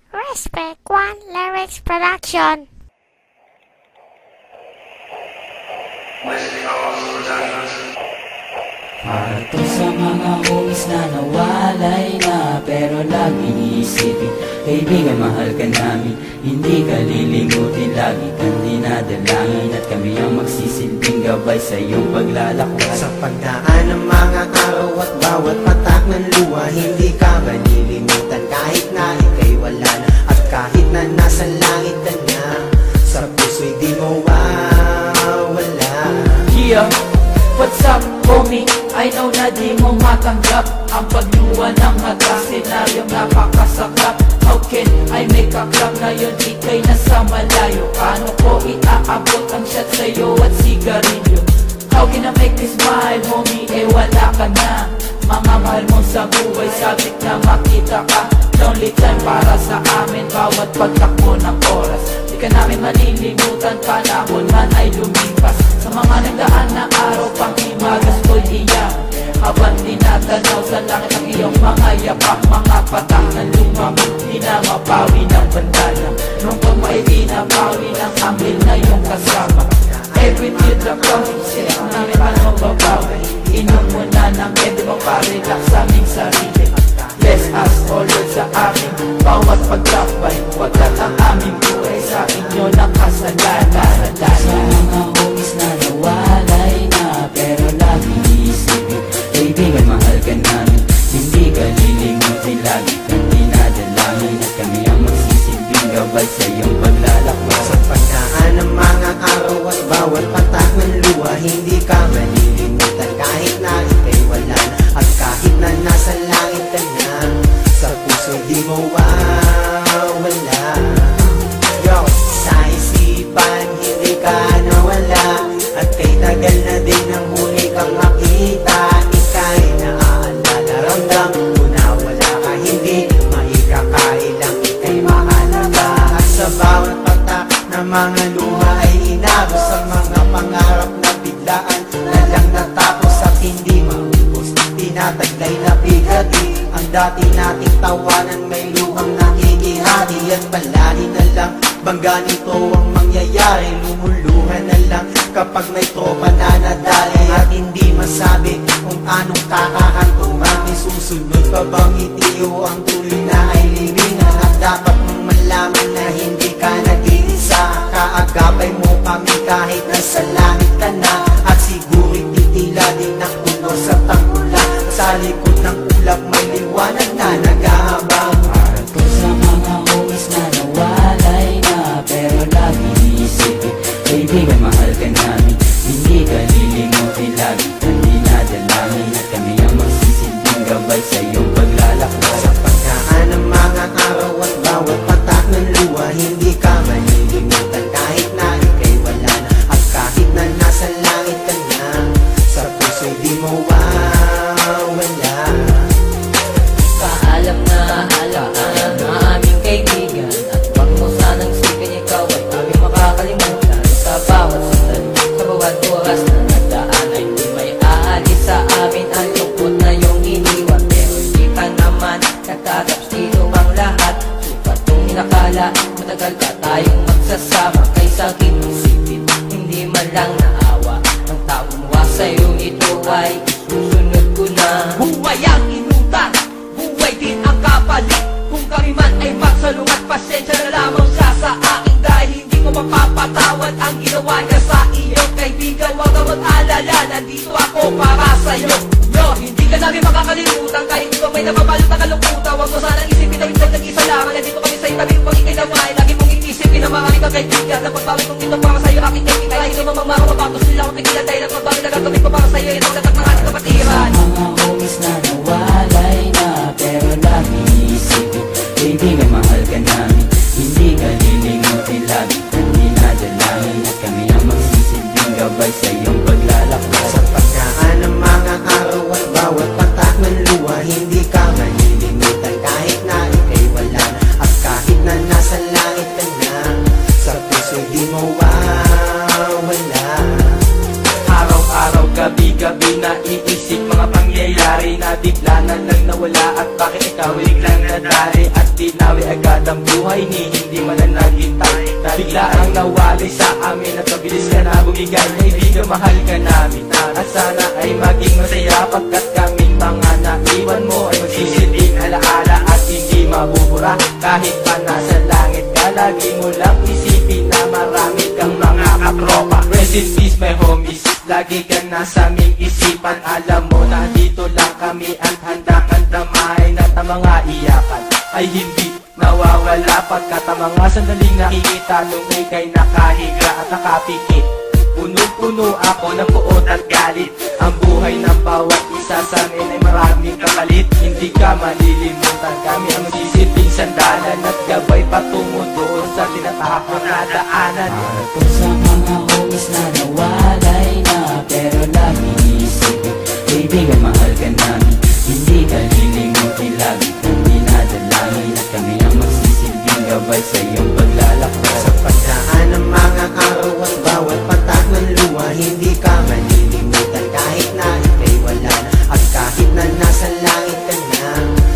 Respect One Lyrics Production. Para to sa mga homies na nawalay na, pero laging iisipin, kaibigan, mahal ka namin. Hindi ka lilimutin, lagi kang dinadalangin, at kami ang magsisilbing gabay sa iyong paglalakbay. Sa pagdaan ng mga araw at bawat patak ng luha, hindi ka malilimutan kahit na ika'y wala na, at kahit na nasa langit ka na, sa puso'y di mawawala. Yeah, what's up, homie? I know na di mo matanggap ang pagluwa ng mata, senaryong napakasakap. How can I make a club na yun ika'y nasa malayo? Paano ko iaabot ang shot sa'yo at sigarilyo? How can I make this smile, homie? Eh wala ka na. Mga mahal mo sa buhay, sabik na makita ka. Lonely time para sa amin, bawat pagtakbo ng oras. Di ka namin malilimutan, panahon man ay lumipas. Sa mga nagdaan na araw, pang himagas ko'y iyak, habang tinatanaw sa langit ang iyong mga yapak. Mga patak na lumamang, di na mapawi ng bandana. Nung pagmay di na pawi ng anghel na iyong kasama. Every teardrop coming, siya namin paano babawi. Inom mo na ng edi mo pa-relax sa aming sarili. Bless us, O Lord, sa aming bawat pagtapay. Pagkat ang aming buhay sa inyo nakasalanan. Sa mga homies na nawalay na, pero laging iisipin, kaibigan, mahal ka namin. Hindi ka lilimutin, lagi kang dinadalangin, at kami ang magsisilbing gabay sa iyong paglalakbay. Sa pagdaan ng mga araw at bawat patak ng luha, hindi ka malilimutan kahit na ika'y wala na, at kahit na nasa langit ka na, sa puso'y di mawawala. Yo, sa isipan hindi ka nawala, at kay tagal na din ang huli kang makita. Ika'y naaalala, ramdam mo na wala ka, hindi maikakailang ika'y mahalaga. At sa bawat patak na mga luha ay inagos ang mga pangarap na biglaan na lang natapos at hindi maubos. Tinataglay na bigati ang dati nating tawanan, may luhang nakikihati, at palagi na lang bangga nito ang mangyayari. Lumuluhan na lang kapag may tropa na nadali, at hindi masabi kung anong kakahantungan. May susunod pa bang itiyo ang tuloy na ay libingan, at dapat mong malaman na hindi ka nag-iisa. Kaagapay mo kami kahit nasa langit ka na, at siguro'y titila din ang puno sa tangula. Sa likod ng ulap may liwanag na nag-aabang. Para to sa mga homies na nawalay na, pero laging iisipin, kaibigan, mahal ka namin. Hindi ka lilimutin, lagi kang dinadalangin, at kami ang magsisilbing gabay sa iyong paglalakbay. Sa pagdaan ng mga araw at bawat patak ng luha, hindi ka malilimutan kahit na ika'y wala na, at kahit na nasa langit ka na, sa puso'y di mawawala. Paalam na ang aming kaibigan, at wag mo sanang isipin ikaw ay aming makakalimutan. Sa bawat sandali, sa bawat oras na nagdaan, ay di may aalis sa amin ang lungkot na iyong iniwan. Pero di ka naman natatapos dito ang lahat. Supat kong inakala, matagal pa tayong magsasama. Kay sakit isipin, hindi man lang naawa ang taong wa sa'yo, ito ay susunod ko na. Buhay ang inutan, buhay din ang kapalit. Kung kami man ay magsalungat, pasensya na lamang siya sa akin, dahil hindi ko mapapatawad ang ginawa niya sa iyo. Kaibigan, huwag ka mag-alala, nandito ako para sa'yo. Yo, hindi ka namin makakalimutan, kahit di ba may nababalot na kalungkutan. Huwag mo sanang isipin na hindi nag-isa lamang, nandito kami sa itabi pag ikay naman. Lagi mong iisipin na marami kang kaibigan, na pagbawit kong ito para sa'yo aking kaibigan. Kahit ito mamamaro, mapapos nila akong pigilan, dahil ang pagbawit na gagawin ko para sa'yo, ito ang latak ng ating kapatiran. Mga homies na nawalay na, pero lagi iisipin, kaibigan, mahal ka namin. Hindi ka lilimutin, lagi kang dinadalangin, at kami ang magsisilbing gabay sa iyong paglalakbay. Sa pagdaan ng mga araw at bawat patak ng luha, hindi ka malilimutan kahit na ika'y wala na, at kahit na nasa langit ka na, sa puso'y di mawawala. Araw-araw, gabi-gabi na iisip mga pangyayari. nangyayari na bigla na lang nawala? At bakit ikaw biglang nadali at dinawi agad ang buhay ni hindi man na naghintay? Bigla ang nawali sa amin at mabilis ka na bumigay. Kaibigan, mahal ka namin at sana ay maging masaya, pagkat kaming mga naiwan mo ay magsisilbing alaala at hindi mabubura. Kahit pa nasa langit ka, lagi mo lang isipin na marami kang mga katropa. Rest in peace my homies, lagi kang nasa aming isipan. Alam mo na dito lang kami at handa kang damahin at ang mga iyakan ay hindi nawawala, pagkat ang mga sandaling nakikita nung ika'y nakahiga at nakapikit. Puno-puno ako ng puot at galit. Ang buhay ng bawat isa sa amin ay maraming kapalit. Hindi ka malilimutan, kami ang magsisilbing sandalan at gabay patungo doon sa tinatahak na daanan. Para sa mga homies na nawalay na, pero lagi iisipin, kaibigan, mahal ka namin, hindi ka lilimutin. Lagi kang dinadalangin at kami ang magsisilbing gabay sa iyong paglalakbay. Sa pagdaan ng mga araw at bawat patak ng luha, hindi ka malilimutan kahit na ika'y wala na. At kahit na nasa langit ka na,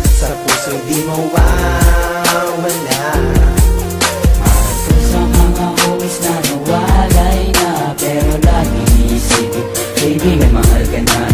sa puso di mawawala. Para sa mga homies na nawalay na, pero lagi iisipin, kaibigan, mahal ka namin,